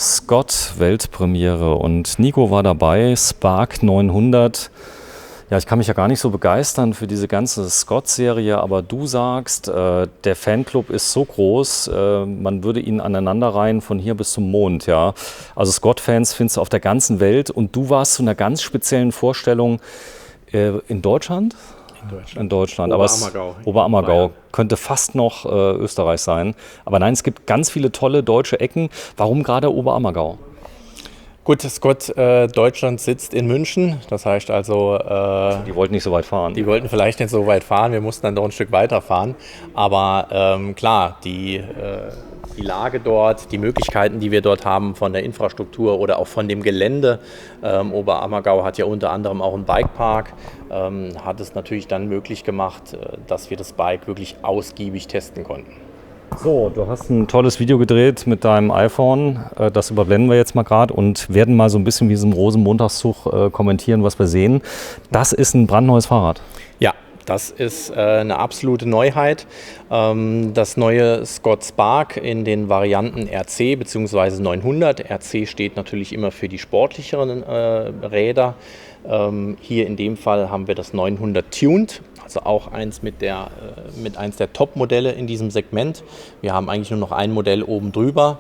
Scott Weltpremiere und Nico war dabei, Spark 900. Ja, ich kann mich ja gar nicht so begeistern für diese ganze Scott-Serie, aber du sagst, der Fanclub ist so groß, man würde ihn aneinanderreihen von hier bis zum Mond. Ja? Also Scott-Fans findest du auf der ganzen Welt und du warst zu einer ganz speziellen Vorstellung in Deutschland? In Deutschland. Oberammergau. Oberammergau. Könnte fast noch Österreich sein. Aber nein, es gibt ganz viele tolle deutsche Ecken. Warum gerade Oberammergau? Gut, Scott Deutschland sitzt in München. Das heißt also... die wollten nicht so weit fahren. Die wollten vielleicht nicht so weit fahren. Wir mussten dann doch ein Stück weiter fahren. Aber klar, die Lage dort, die Möglichkeiten, die wir dort haben von der Infrastruktur oder auch von dem Gelände. Oberammergau hat ja unter anderem auch einen Bikepark. Hat es natürlich dann möglich gemacht, dass wir das Bike wirklich ausgiebig testen konnten. So, du hast ein tolles Video gedreht mit deinem iPhone. Das überblenden wir jetzt mal gerade und werden mal so ein bisschen wie so im Rosenmontagszug kommentieren, was wir sehen. Das ist ein brandneues Fahrrad. Ja. Das ist eine absolute Neuheit. Das neue Scott Spark in den Varianten RC bzw. 900. RC steht natürlich immer für die sportlicheren Räder. Hier in dem Fall haben wir das 900 Tuned, also auch eins mit eins der Top-Modelle in diesem Segment. Wir haben eigentlich nur noch ein Modell oben drüber.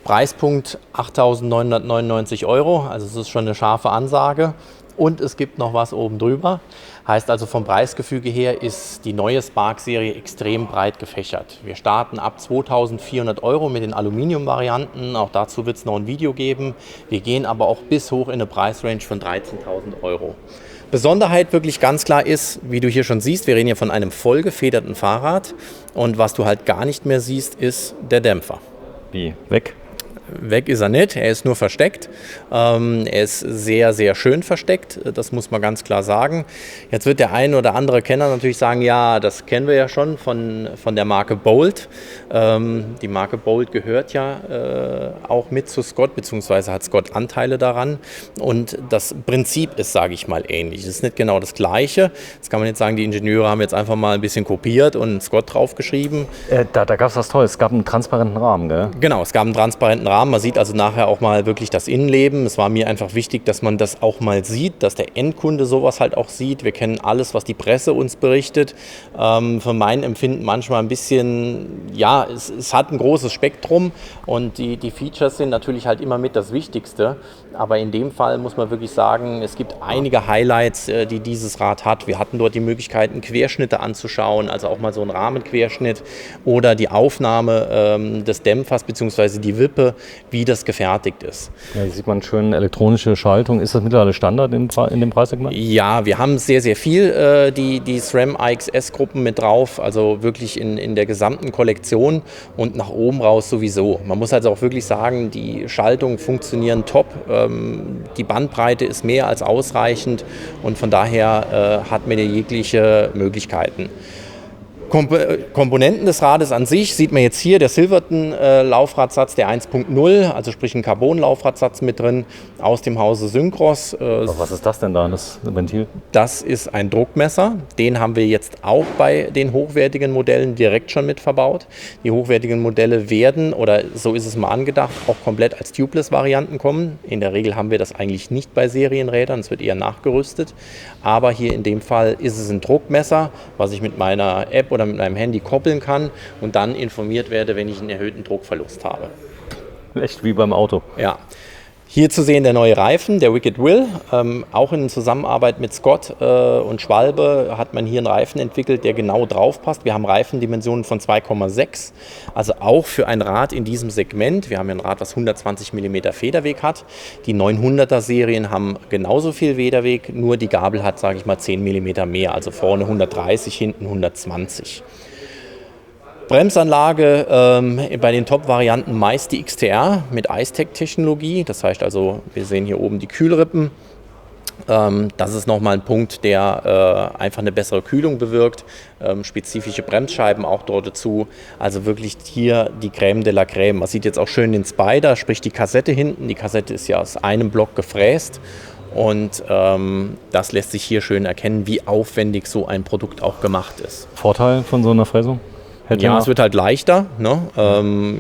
Preispunkt 8.999 €, also es ist schon eine scharfe Ansage. Und es gibt noch was oben drüber. Heißt also vom Preisgefüge her ist die neue Spark-Serie extrem breit gefächert. Wir starten ab 2.400 € mit den Aluminium-Varianten. Auch dazu wird es noch ein Video geben. Wir gehen aber auch bis hoch in eine Preisrange von 13.000 €. Besonderheit wirklich ganz klar ist, wie du hier schon siehst, wir reden hier von einem vollgefederten Fahrrad. Und was du halt gar nicht mehr siehst, ist der Dämpfer. Wie? Weg? Weg ist er nicht, er ist nur versteckt. Er ist sehr, sehr schön versteckt, das muss man ganz klar sagen. Jetzt wird der ein oder andere Kenner natürlich sagen, ja, das kennen wir ja schon von der Marke Bolt. Die Marke Bolt gehört ja auch mit zu Scott, beziehungsweise hat Scott Anteile daran. Und das Prinzip ist, sage ich mal, ähnlich. Es ist nicht genau das Gleiche. Jetzt kann man jetzt sagen, die Ingenieure haben jetzt einfach mal ein bisschen kopiert und Scott draufgeschrieben. Da gab es was Tolles, es gab einen transparenten Rahmen, gell? Genau, es gab einen transparenten Rahmen. Man sieht also nachher auch mal wirklich das Innenleben. Es war mir einfach wichtig, dass man das auch mal sieht, dass der Endkunde sowas halt auch sieht. Wir kennen alles, was die Presse uns berichtet. Für mein Empfinden manchmal ein bisschen, ja, es hat ein großes Spektrum und die Features sind natürlich halt immer mit das Wichtigste. Aber in dem Fall muss man wirklich sagen, es gibt einige Highlights, die dieses Rad hat. Wir hatten dort die Möglichkeit, Querschnitte anzuschauen, also auch mal so einen Rahmenquerschnitt oder die Aufnahme des Dämpfers bzw. die Wippe, wie das gefertigt ist. Ja, hier sieht man schön elektronische Schaltung. Ist das mittlerweile Standard in dem Preissegment? Ja, wir haben sehr, sehr viel die SRAM AXS-Gruppen mit drauf, also wirklich in der gesamten Kollektion und nach oben raus sowieso. Man muss also auch wirklich sagen, die Schaltungen funktionieren top. Die Bandbreite ist mehr als ausreichend und von daher hat man jegliche Möglichkeiten. Komponenten des Rades an sich sieht man jetzt hier, der Silverton-Laufradsatz, der 1.0, also sprich ein Carbon-Laufradsatz mit drin aus dem Hause Syncros. Was ist das denn da, das Ventil? Das ist ein Druckmesser, den haben wir jetzt auch bei den hochwertigen Modellen direkt schon mit verbaut. Die hochwertigen Modelle werden, oder so ist es mal angedacht, auch komplett als Tubeless-Varianten kommen. In der Regel haben wir das eigentlich nicht bei Serienrädern, es wird eher nachgerüstet. Aber hier in dem Fall ist es ein Druckmesser, was ich mit meiner App oder mit meinem Handy koppeln kann und dann informiert werde, wenn ich einen erhöhten Druckverlust habe. Echt wie beim Auto. Ja. Hier zu sehen der neue Reifen, der Wicked Will. Auch in Zusammenarbeit mit Scott und Schwalbe hat man hier einen Reifen entwickelt, der genau drauf passt. Wir haben Reifendimensionen von 2,6, also auch für ein Rad in diesem Segment. Wir haben ja ein Rad, was 120 mm Federweg hat. Die 900er Serien haben genauso viel Federweg, nur die Gabel hat, sage ich mal, 10 mm mehr, also vorne 130, hinten 120. Bremsanlage bei den Top-Varianten meist die XTR mit Icetec-Technologie. Das heißt also, wir sehen hier oben die Kühlrippen. Das ist nochmal ein Punkt, der einfach eine bessere Kühlung bewirkt. Spezifische Bremsscheiben auch dort dazu. Also wirklich hier die Crème de la Crème. Man sieht jetzt auch schön den Spider, sprich die Kassette hinten. Die Kassette ist ja aus einem Block gefräst. Und das lässt sich hier schön erkennen, wie aufwendig so ein Produkt auch gemacht ist. Vorteil von so einer Fräsung? Ja, es wird halt leichter. Ne?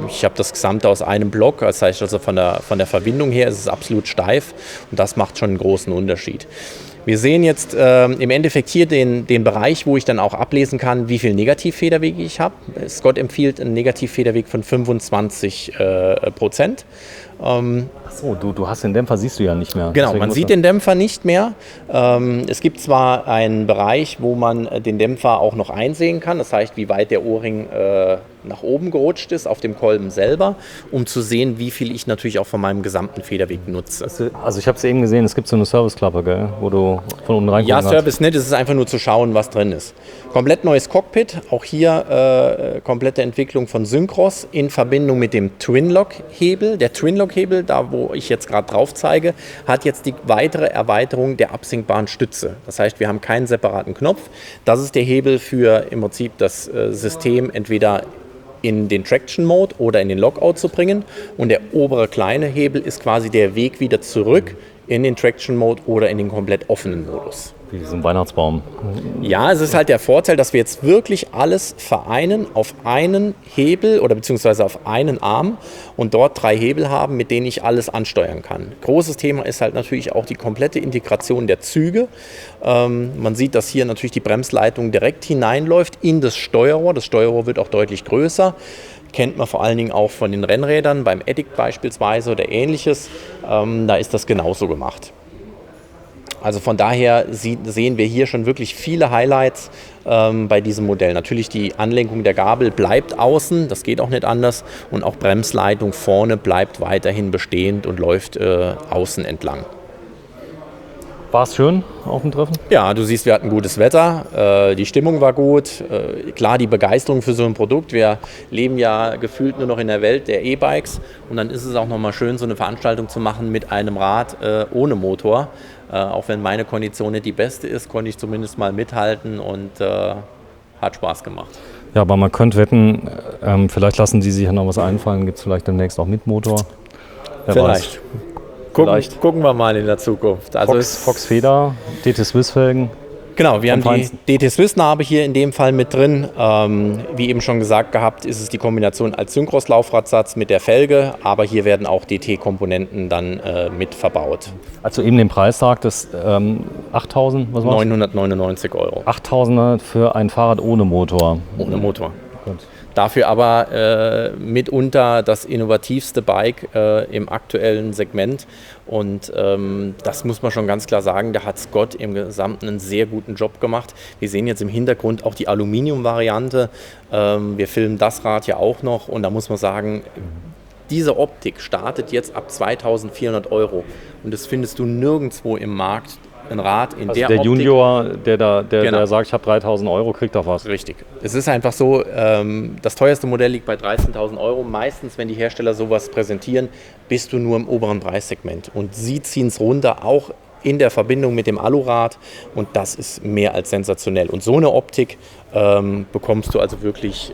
Ich habe das Gesamte aus einem Block, das heißt also von der Verbindung her ist es absolut steif und das macht schon einen großen Unterschied. Wir sehen jetzt im Endeffekt hier den Bereich, wo ich dann auch ablesen kann, wie viel Negativfederwege ich habe. Scott empfiehlt einen Negativfederweg von 25%. Achso, du hast den Dämpfer, siehst du ja nicht mehr. Genau, Deswegen man sieht den Dämpfer nicht mehr. Es gibt zwar einen Bereich, wo man den Dämpfer auch noch einsehen kann, das heißt, wie weit der O-Ring nach oben gerutscht ist auf dem Kolben selber, um zu sehen, wie viel ich natürlich auch von meinem gesamten Federweg nutze. Also ich habe es eben gesehen, es gibt so eine Serviceklappe, gell, wo du von unten reingucken kannst. Ja, Service nicht, es ist einfach nur zu schauen, was drin ist. Komplett neues Cockpit, auch hier komplette Entwicklung von Synchros in Verbindung mit dem Twinlock-Hebel. Der Twinlock-Hebel, da wo ich jetzt gerade drauf zeige, hat jetzt die weitere Erweiterung der absinkbaren Stütze. Das heißt, wir haben keinen separaten Knopf. Das ist der Hebel für im Prinzip das System entweder in den Traction-Mode oder in den Lockout zu bringen. Und der obere kleine Hebel ist quasi der Weg wieder zurück in den Traction-Mode oder in den komplett offenen Modus. Wie diesen Weihnachtsbaum. Ja, es ist halt der Vorteil, dass wir jetzt wirklich alles vereinen auf einen Hebel oder beziehungsweise auf einen Arm und dort 3 Hebel haben, mit denen ich alles ansteuern kann. Großes Thema ist halt natürlich auch die komplette Integration der Züge. Man sieht, dass hier natürlich die Bremsleitung direkt hineinläuft in das Steuerrohr. Das Steuerrohr wird auch deutlich größer. Kennt man vor allen Dingen auch von den Rennrädern, beim Addict beispielsweise oder ähnliches. Da ist das genauso gemacht. Also von daher sehen wir hier schon wirklich viele Highlights bei diesem Modell. Natürlich die Anlenkung der Gabel bleibt außen, das geht auch nicht anders. Und auch Bremsleitung vorne bleibt weiterhin bestehend und läuft außen entlang. War es schön auf dem Treffen? Ja, du siehst, wir hatten gutes Wetter, die Stimmung war gut, klar die Begeisterung für so ein Produkt. Wir leben ja gefühlt nur noch in der Welt der E-Bikes und dann ist es auch nochmal schön, so eine Veranstaltung zu machen mit einem Rad ohne Motor. Auch wenn meine Kondition nicht die beste ist, konnte ich zumindest mal mithalten und hat Spaß gemacht. Ja, aber man könnte wetten, vielleicht lassen die sich ja noch was einfallen, gibt es vielleicht demnächst auch mit Motor. Wer vielleicht. Weiß. Gucken wir mal in der Zukunft. Also Fox Feder, DT Swiss Felgen. Genau, wir haben die DT Swiss Narbe hier in dem Fall mit drin. Wie eben schon gesagt gehabt, ist es die Kombination als Synchros-Laufradsatz mit der Felge, aber hier werden auch DT-Komponenten dann mit verbaut. Also eben den Preis sagt es 8.000, was war's? 999 €. 8.000 für ein Fahrrad ohne Motor. Ohne Motor. Gut. Dafür aber mitunter das innovativste Bike im aktuellen Segment. Und das muss man schon ganz klar sagen, da hat Scott im Gesamten einen sehr guten Job gemacht. Wir sehen jetzt im Hintergrund auch die Aluminium-Variante. Wir filmen das Rad ja auch noch und da muss man sagen, diese Optik startet jetzt ab 2.400 € und das findest du nirgendwo im Markt. Ein Rad in der Optik. Junior, der Genau. sagt, ich habe 3.000 €, kriegt doch was. Richtig. Es ist einfach so, das teuerste Modell liegt bei 13.000 €. Meistens, wenn die Hersteller sowas präsentieren, bist du nur im oberen Preissegment. Und sie ziehen es runter, auch in der Verbindung mit dem Alurad. Und das ist mehr als sensationell. Und so eine Optik bekommst du also wirklich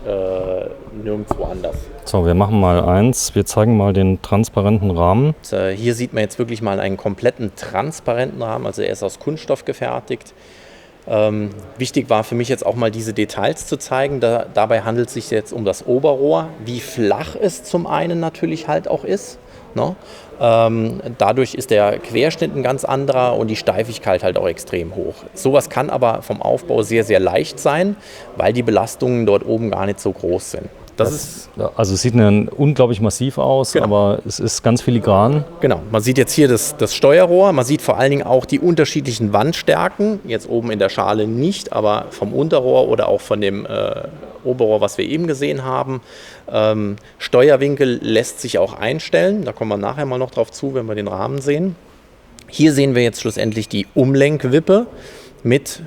nirgendwo anders. So, wir machen mal eins. Wir zeigen mal den transparenten Rahmen. Hier sieht man jetzt wirklich mal einen kompletten transparenten Rahmen. Also er ist aus Kunststoff gefertigt. Wichtig war für mich jetzt auch mal diese Details zu zeigen. Dabei handelt es sich jetzt um das Oberrohr, wie flach es zum einen natürlich halt auch ist. Ne? Dadurch ist der Querschnitt ein ganz anderer und die Steifigkeit halt auch extrem hoch. Sowas kann aber vom Aufbau sehr, sehr leicht sein, weil die Belastungen dort oben gar nicht so groß sind. Also es sieht unglaublich massiv aus, genau. Aber es ist ganz filigran. Genau, man sieht jetzt hier das Steuerrohr, man sieht vor allen Dingen auch die unterschiedlichen Wandstärken, jetzt oben in der Schale nicht, aber vom Unterrohr oder auch von dem Oberrohr, was wir eben gesehen haben. Steuerwinkel lässt sich auch einstellen, da kommen wir nachher mal noch drauf zu, wenn wir den Rahmen sehen. Hier sehen wir jetzt schlussendlich die Umlenkwippe mit.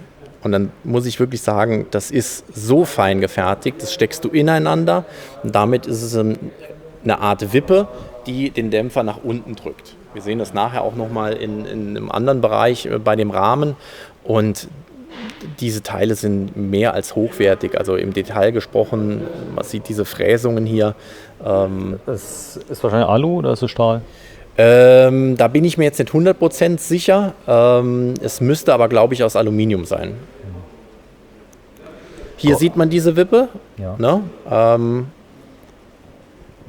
Und dann muss ich wirklich sagen, das ist so fein gefertigt, das steckst du ineinander und damit ist es eine Art Wippe, die den Dämpfer nach unten drückt. Wir sehen das nachher auch nochmal in einem anderen Bereich bei dem Rahmen und diese Teile sind mehr als hochwertig, also im Detail gesprochen, man sieht diese Fräsungen hier. Es ist wahrscheinlich Alu oder ist es Stahl? Da bin ich mir jetzt nicht 100% sicher. Es müsste aber, glaube ich, aus Aluminium sein. Hier sieht man diese Wippe. Ja. Ne?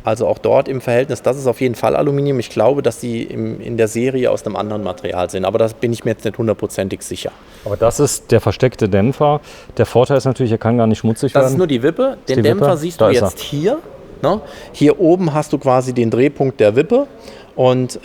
Also auch dort im Verhältnis, das ist auf jeden Fall Aluminium. Ich glaube, dass die in der Serie aus einem anderen Material sind, aber das bin ich mir jetzt nicht hundertprozentig sicher. Aber das ist der versteckte Dämpfer. Der Vorteil ist natürlich, er kann gar nicht schmutzig werden. Das ist nur die Wippe. Den die Dämpfer Wippe. siehst Da du ist jetzt hier. Ne? Hier oben hast du quasi den Drehpunkt der Wippe. Und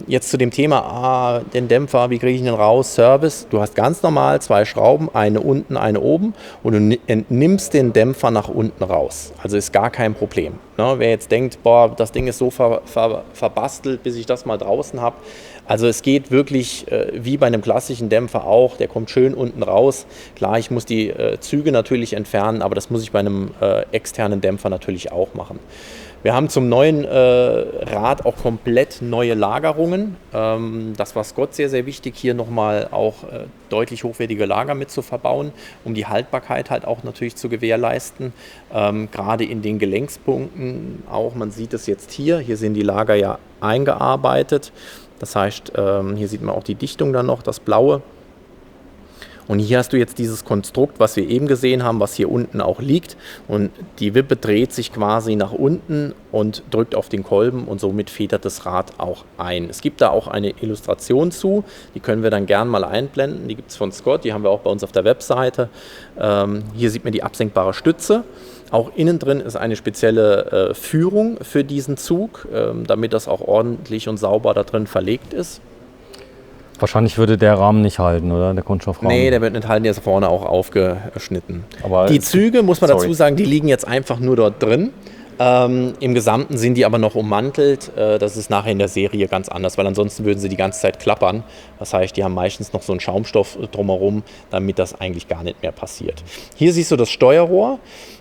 jetzt zu dem Thema, den Dämpfer, wie kriege ich ihn raus? Service, du hast ganz normal 2 Schrauben, eine unten, eine oben und du entnimmst den Dämpfer nach unten raus. Also ist gar kein Problem. Ne? Wer jetzt denkt, boah, das Ding ist so verbastelt, bis ich das mal draußen habe. Also es geht wirklich wie bei einem klassischen Dämpfer auch, der kommt schön unten raus. Klar, ich muss die Züge natürlich entfernen, aber das muss ich bei einem externen Dämpfer natürlich auch machen. Wir haben zum neuen Rad auch komplett neue Lagerungen. Das war Scott sehr, sehr wichtig, hier nochmal auch deutlich hochwertige Lager mit zu verbauen, um die Haltbarkeit halt auch natürlich zu gewährleisten. Gerade in den Gelenkspunkten auch, man sieht es jetzt hier sind die Lager ja eingearbeitet. Das heißt, hier sieht man auch die Dichtung dann noch, das Blaue. Und hier hast du jetzt dieses Konstrukt, was wir eben gesehen haben, was hier unten auch liegt. Und die Wippe dreht sich quasi nach unten und drückt auf den Kolben und somit federt das Rad auch ein. Es gibt da auch eine Illustration zu, die können wir dann gern mal einblenden. Die gibt es von Scott, die haben wir auch bei uns auf der Webseite. Hier sieht man die absenkbare Stütze. Auch innen drin ist eine spezielle Führung für diesen Zug, damit das auch ordentlich und sauber da drin verlegt ist. Wahrscheinlich würde der Rahmen nicht halten, oder? Der Kunststoffrahmen. Nee, der wird nicht halten, der ist vorne auch aufgeschnitten. Aber die Züge, muss man dazu sagen, die liegen jetzt einfach nur dort drin. Im Gesamten sind die aber noch ummantelt. Das ist nachher in der Serie ganz anders, weil ansonsten würden sie die ganze Zeit klappern. Das heißt, die haben meistens noch so einen Schaumstoff drumherum, damit das eigentlich gar nicht mehr passiert. Hier siehst du das Steuerrohr.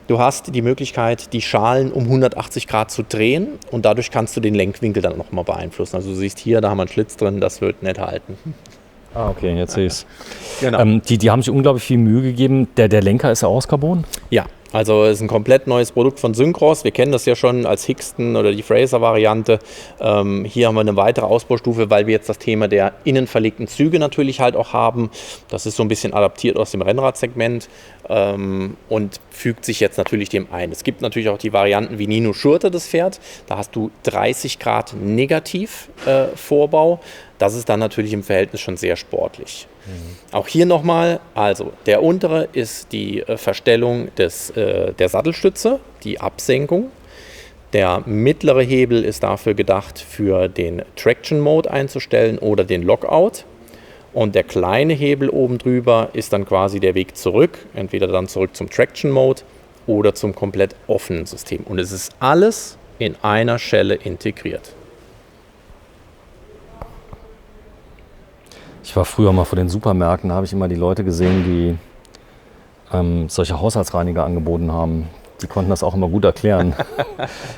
Du hast die Möglichkeit, die Schalen um 180 Grad zu drehen und dadurch kannst du den Lenkwinkel dann nochmal beeinflussen. Also du siehst hier, da haben wir einen Schlitz drin, das wird nicht halten. Ah, okay, jetzt sehe ich es. Genau. Die haben sich unglaublich viel Mühe gegeben. Der Lenker ist ja aus Carbon? Ja, also es ist ein komplett neues Produkt von Syncros. Wir kennen das ja schon als Hicksten oder die Fraser-Variante. Hier haben wir eine weitere Ausbaustufe, weil wir jetzt das Thema der innen verlegten Züge natürlich halt auch haben. Das ist so ein bisschen adaptiert aus dem Rennradsegment und fügt sich jetzt natürlich dem ein. Es gibt natürlich auch die Varianten, wie Nino Schurter das fährt. Da hast du 30 Grad negativ Vorbau. Das ist dann natürlich im Verhältnis schon sehr sportlich. Auch hier nochmal, also der untere ist die Verstellung der Sattelstütze, die Absenkung. Der mittlere Hebel ist dafür gedacht, für den Traction Mode einzustellen oder den Lockout. Und der kleine Hebel oben drüber ist dann quasi der Weg zurück, entweder dann zurück zum Traction Mode oder zum komplett offenen System. Und es ist alles in einer Schelle integriert. Ich war früher mal vor den Supermärkten, da habe ich immer die Leute gesehen, die solche Haushaltsreiniger angeboten haben. Die konnten das auch immer gut erklären.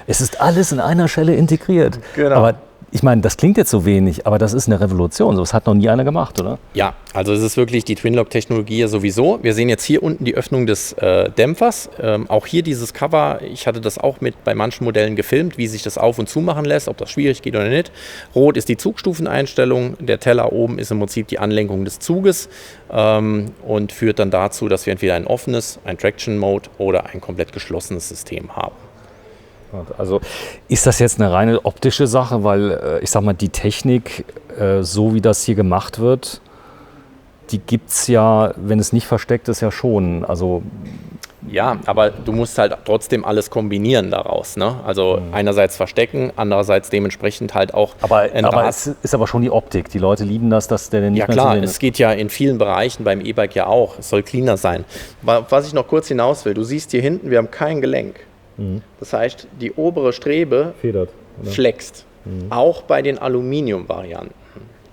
Es ist alles in einer Schelle integriert. Genau. Aber ich meine, das klingt jetzt so wenig, aber das ist eine Revolution. So was hat noch nie einer gemacht, oder? Ja, also es ist wirklich die Twinlock-Technologie ja sowieso. Wir sehen jetzt hier unten die Öffnung des Dämpfers. Auch hier dieses Cover, ich hatte das auch bei manchen Modellen gefilmt, wie sich das auf- und zumachen lässt, ob das schwierig geht oder nicht. Rot ist die Zugstufeneinstellung, der Teller oben ist im Prinzip die Anlenkung des Zuges und führt dann dazu, dass wir entweder ein offenes, ein Traction-Mode oder ein komplett geschlossenes System haben. Also ist das jetzt eine reine optische Sache, weil ich sag mal, die Technik, so wie das hier gemacht wird, die gibt es ja, wenn es nicht versteckt ist, ja schon. Also ja, aber du musst halt trotzdem alles kombinieren daraus. Ne? Also einerseits verstecken, andererseits dementsprechend halt auch aber es ist aber schon die Optik. Die Leute lieben das, dass der nicht ja mehr klar, zu sehen es ist. geht ja in vielen Bereichen beim E-Bike ja auch. Es soll cleaner sein. Was ich noch kurz hinaus will, du siehst hier hinten, wir haben kein Gelenk. Das heißt, die obere Strebe Federt, oder? flext. Auch bei den Aluminium-Varianten.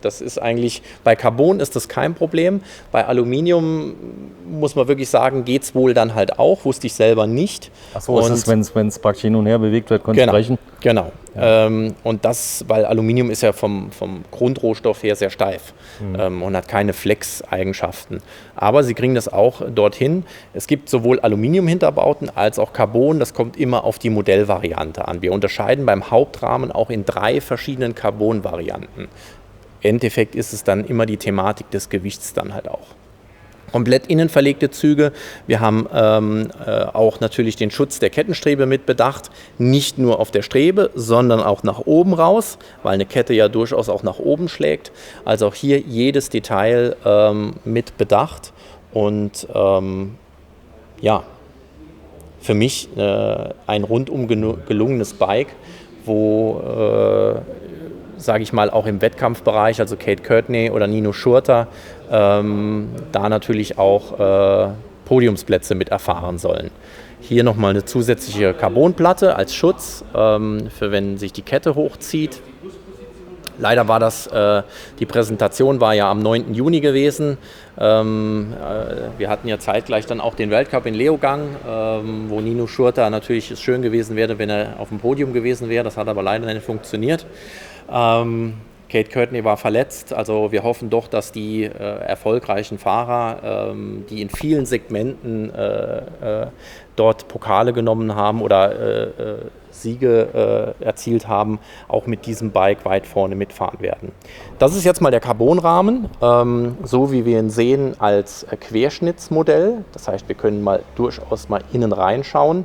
Das ist eigentlich, bei Carbon ist das kein Problem. Bei Aluminium muss man wirklich sagen, geht es wohl dann halt auch, wusste ich selber nicht. Achso, wenn es praktisch hin und her bewegt wird, könnte es brechen? Genau. Ja. Und das, weil Aluminium ist ja vom Grundrohstoff her sehr steif und hat keine Flex-Eigenschaften. Aber sie kriegen das auch dorthin. Es gibt sowohl Aluminium-Hinterbauten als auch Carbon. Das kommt immer auf die Modellvariante an. Wir unterscheiden beim Hauptrahmen auch in 3 verschiedenen Carbon-Varianten. Im Endeffekt ist es dann immer die Thematik des Gewichts dann halt auch. komplett innen verlegte Züge. Wir haben auch natürlich den Schutz der Kettenstrebe mit bedacht. Nicht nur auf der Strebe, sondern auch nach oben raus, weil eine Kette ja durchaus auch nach oben schlägt. Also auch hier jedes Detail mit bedacht. Und ja, für mich ein rundum gelungenes Bike, wo, sage ich mal, auch im Wettkampfbereich, also Kate Courtney oder Nino Schurter, da natürlich auch Podiumsplätze mit erfahren sollen. Hier nochmal eine zusätzliche Carbonplatte als Schutz, für wenn sich die Kette hochzieht. Leider war die Präsentation war ja am 9. Juni gewesen. Wir hatten ja zeitgleich dann auch den Weltcup in Leogang, wo Nino Schurter natürlich es schön gewesen wäre, wenn er auf dem Podium gewesen wäre. Das hat aber leider nicht funktioniert. Kate Courtney war verletzt, also wir hoffen doch, dass die erfolgreichen Fahrer, die in vielen Segmenten dort Pokale genommen haben oder Siege erzielt haben, auch mit diesem Bike weit vorne mitfahren werden. Das ist jetzt mal der Carbonrahmen, so wie wir ihn sehen als Querschnittsmodell. Das heißt, wir können mal durchaus mal innen reinschauen.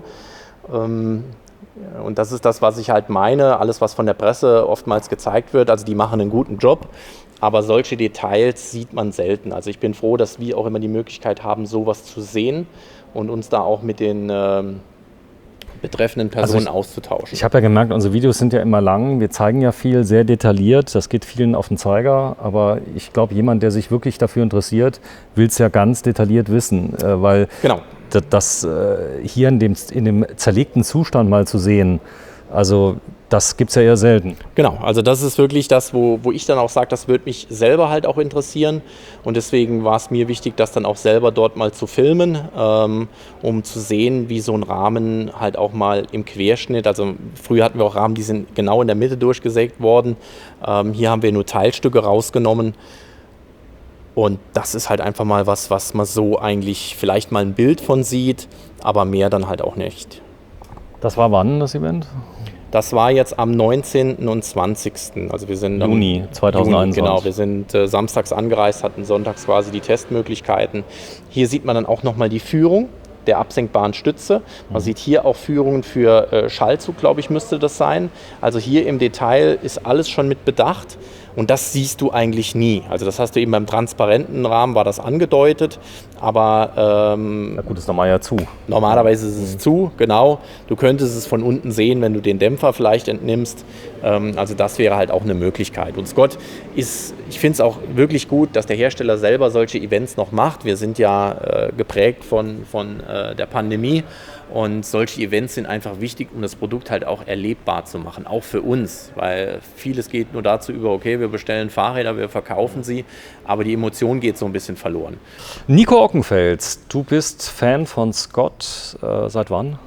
Und das ist das, was ich halt meine, alles, was von der Presse oftmals gezeigt wird, also die machen einen guten Job, aber solche Details sieht man selten. Also ich bin froh, dass wir auch immer die Möglichkeit haben, sowas zu sehen und uns da auch mit den betreffenden Personen auszutauschen. Ich habe ja gemerkt, unsere Videos sind ja immer lang, wir zeigen ja viel, sehr detailliert, das geht vielen auf den Zeiger, aber ich glaube, jemand, der sich wirklich dafür interessiert, will es ja ganz detailliert wissen, weil genau. Das hier in dem zerlegten Zustand mal zu sehen, also das gibt es ja eher selten. Genau, also das ist wirklich das, wo ich dann auch sage, das würde mich selber halt auch interessieren und deswegen war es mir wichtig, das dann auch selber dort mal zu filmen, um zu sehen, wie so ein Rahmen halt auch mal im Querschnitt, also früher hatten wir auch Rahmen, die sind genau in der Mitte durchgesägt worden, hier haben wir nur Teilstücke rausgenommen. Und das ist halt einfach mal was man so eigentlich vielleicht mal ein Bild von sieht, aber mehr dann halt auch nicht. Das war wann, das Event? Das war jetzt am 19. und 20. Also wir sind Juni 2021. Genau, wir sind samstags angereist, hatten sonntags quasi die Testmöglichkeiten. Hier sieht man dann auch nochmal die Führung der absenkbaren Stütze. Man sieht hier auch Führungen für Schallzug, glaube ich, müsste das sein. Also hier im Detail ist alles schon mit bedacht. Und das siehst du eigentlich nie. Also das hast du eben beim transparenten Rahmen, war das angedeutet, aber na gut, ist normal ja zu. Normalerweise ist es zu, genau. Du könntest es von unten sehen, wenn du den Dämpfer vielleicht entnimmst. Also das wäre halt auch eine Möglichkeit. Und Scott ist, ich finde es auch wirklich gut, dass der Hersteller selber solche Events noch macht. Wir sind ja geprägt von der Pandemie. Und solche Events sind einfach wichtig, um das Produkt halt auch erlebbar zu machen, auch für uns, weil vieles geht nur dazu über, okay, wir bestellen Fahrräder, wir verkaufen sie, aber die Emotion geht so ein bisschen verloren. Nico Ockenfels, du bist Fan von Scott, seit wann?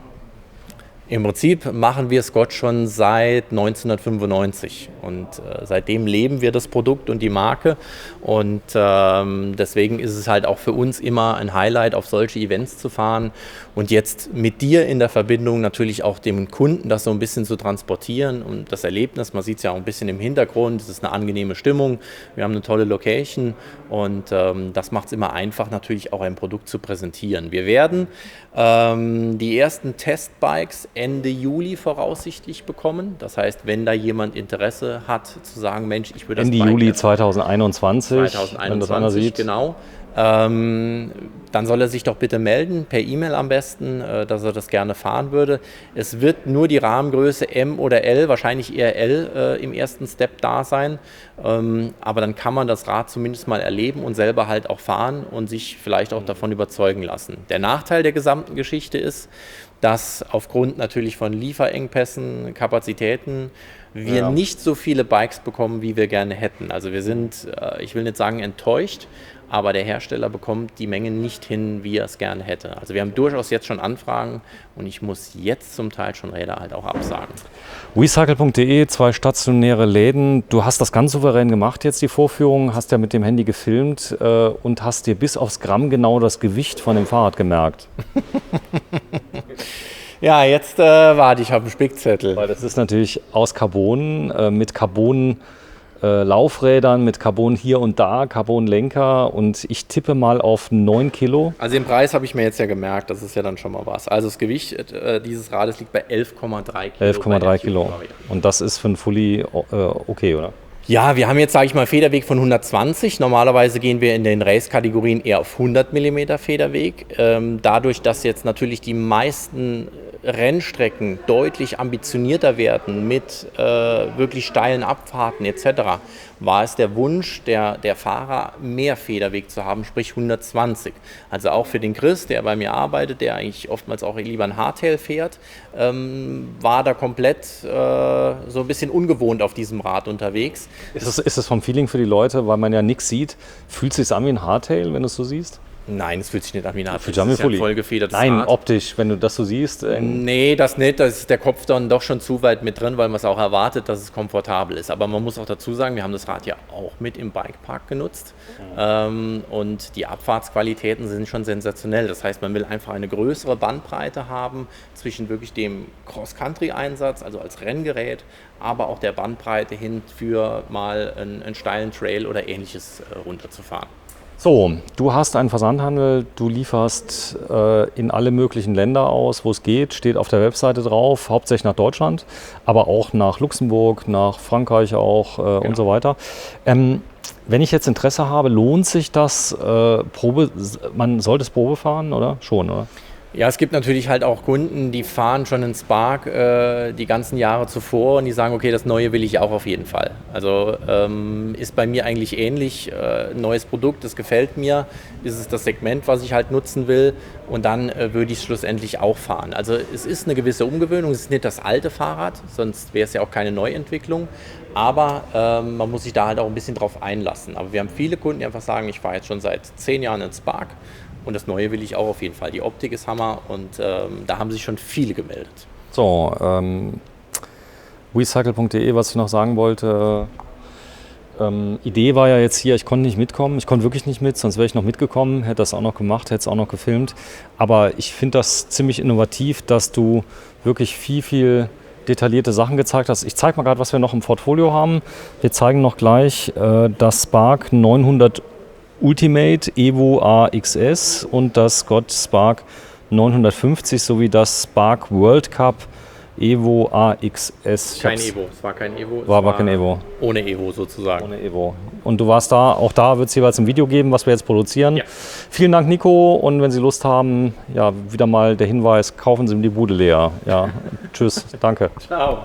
Im Prinzip machen wir Scott schon seit 1995 und seitdem leben wir das Produkt und die Marke und deswegen ist es halt auch für uns immer ein Highlight, auf solche Events zu fahren und jetzt mit dir in der Verbindung natürlich auch dem Kunden das so ein bisschen zu transportieren und das Erlebnis, man sieht es ja auch ein bisschen im Hintergrund, es ist eine angenehme Stimmung, wir haben eine tolle Location und das macht es immer einfach natürlich auch ein Produkt zu präsentieren. Wir werden die ersten Testbikes Ende Juli voraussichtlich bekommen. Das heißt, wenn da jemand Interesse hat, zu sagen, Mensch, ich würde das Ende Juli 2021, wenn das einer sieht. Genau. Dann soll er sich doch bitte melden, per E-Mail am besten, dass er das gerne fahren würde. Es wird nur die Rahmengröße M oder L, wahrscheinlich eher L im ersten Step da sein. Aber dann kann man das Rad zumindest mal erleben und selber halt auch fahren und sich vielleicht auch davon überzeugen lassen. Der Nachteil der gesamten Geschichte ist, dass aufgrund natürlich von Lieferengpässen, Kapazitäten, wir nicht so viele Bikes bekommen, wie wir gerne hätten. Also wir sind, ich will nicht sagen enttäuscht, aber der Hersteller bekommt die Mengen nicht hin, wie er es gerne hätte. Also wir haben durchaus jetzt schon Anfragen und ich muss jetzt zum Teil schon Räder halt auch absagen. WeCycle.de, 2 stationäre Läden. Du hast das ganz souverän gemacht jetzt, die Vorführung, hast ja mit dem Handy gefilmt und hast dir bis aufs Gramm genau das Gewicht von dem Fahrrad gemerkt. Ja, jetzt warte ich auf den Spickzettel. Weil das ist natürlich aus Carbon, mit Carbon Laufrädern mit Carbon hier und da, Carbon-Lenker und ich tippe mal auf 9 Kilo. Also den Preis habe ich mir jetzt ja gemerkt, das ist ja dann schon mal was. Also das Gewicht dieses Rades liegt bei 11,3 Kilo. 11,3 Kilo. Und das ist für ein Fully okay, oder? Ja, wir haben jetzt, sage ich mal, Federweg von 120. Normalerweise gehen wir in den Race-Kategorien eher auf 100 mm Federweg. Dadurch, dass jetzt natürlich die meisten Rennstrecken deutlich ambitionierter werden mit wirklich steilen Abfahrten etc., war es der Wunsch der Fahrer, mehr Federweg zu haben, sprich 120. Also auch für den Chris, der bei mir arbeitet, der eigentlich oftmals auch lieber ein Hardtail fährt, war da komplett so ein bisschen ungewohnt auf diesem Rad unterwegs. Ist es vom Feeling für die Leute, weil man ja nichts sieht, fühlt es sich an wie ein Hardtail, wenn du es so siehst? Nein, es fühlt sich nicht an wie ein Hardtail. Das ist ja ein vollgefedertes Nein, Rad. optisch, wenn du das so siehst. Nee, das nicht. Da ist der Kopf dann doch schon zu weit mit drin, weil man es auch erwartet, dass es komfortabel ist. Aber man muss auch dazu sagen, wir haben das Rad ja auch mit im Bikepark genutzt. Und die Abfahrtsqualitäten sind schon sensationell. Das heißt, man will einfach eine größere Bandbreite haben zwischen wirklich dem Cross-Country-Einsatz, also als Renngerät, aber auch der Bandbreite hin für mal einen steilen Trail oder Ähnliches runterzufahren. So, du hast einen Versandhandel, du lieferst in alle möglichen Länder aus, wo es geht, steht auf der Webseite drauf, hauptsächlich nach Deutschland, aber auch nach Luxemburg, nach Frankreich auch und so weiter. Wenn ich jetzt Interesse habe, lohnt sich das man sollte es Probe fahren, oder? Schon, oder? Ja, es gibt natürlich halt auch Kunden, die fahren schon einen Spark die ganzen Jahre zuvor und die sagen, okay, das Neue will ich auch auf jeden Fall. Also ist bei mir eigentlich ähnlich, neues Produkt, das gefällt mir, ist es das Segment, was ich halt nutzen will und dann würde ich es schlussendlich auch fahren. Also es ist eine gewisse Umgewöhnung, es ist nicht das alte Fahrrad, sonst wäre es ja auch keine Neuentwicklung, aber man muss sich da halt auch ein bisschen drauf einlassen. Aber wir haben viele Kunden, die einfach sagen, ich fahre jetzt schon seit 10 Jahren einen Spark. Und das Neue will ich auch auf jeden Fall. Die Optik ist Hammer und da haben sich schon viele gemeldet. So, recycle.de, was ich noch sagen wollte. Idee war ja jetzt hier, ich konnte nicht mitkommen. Ich konnte wirklich nicht mit, sonst wäre ich noch mitgekommen, hätte das auch noch gemacht, hätte es auch noch gefilmt. Aber ich finde das ziemlich innovativ, dass du wirklich viel detaillierte Sachen gezeigt hast. Ich zeige mal gerade, was wir noch im Portfolio haben. Wir zeigen noch gleich das Spark 900 Ultimate Evo AXS und das Scott Spark 950 sowie das Spark World Cup Evo AXS. Kein Evo, es war kein Evo. War aber kein Evo. Ohne Evo sozusagen. Ohne Evo. Und du warst da, auch da wird es jeweils ein Video geben, was wir jetzt produzieren. Ja. Vielen Dank, Nico. Und wenn Sie Lust haben, ja, wieder mal der Hinweis, kaufen Sie ihm die Bude leer. Ja, tschüss, danke. Ciao.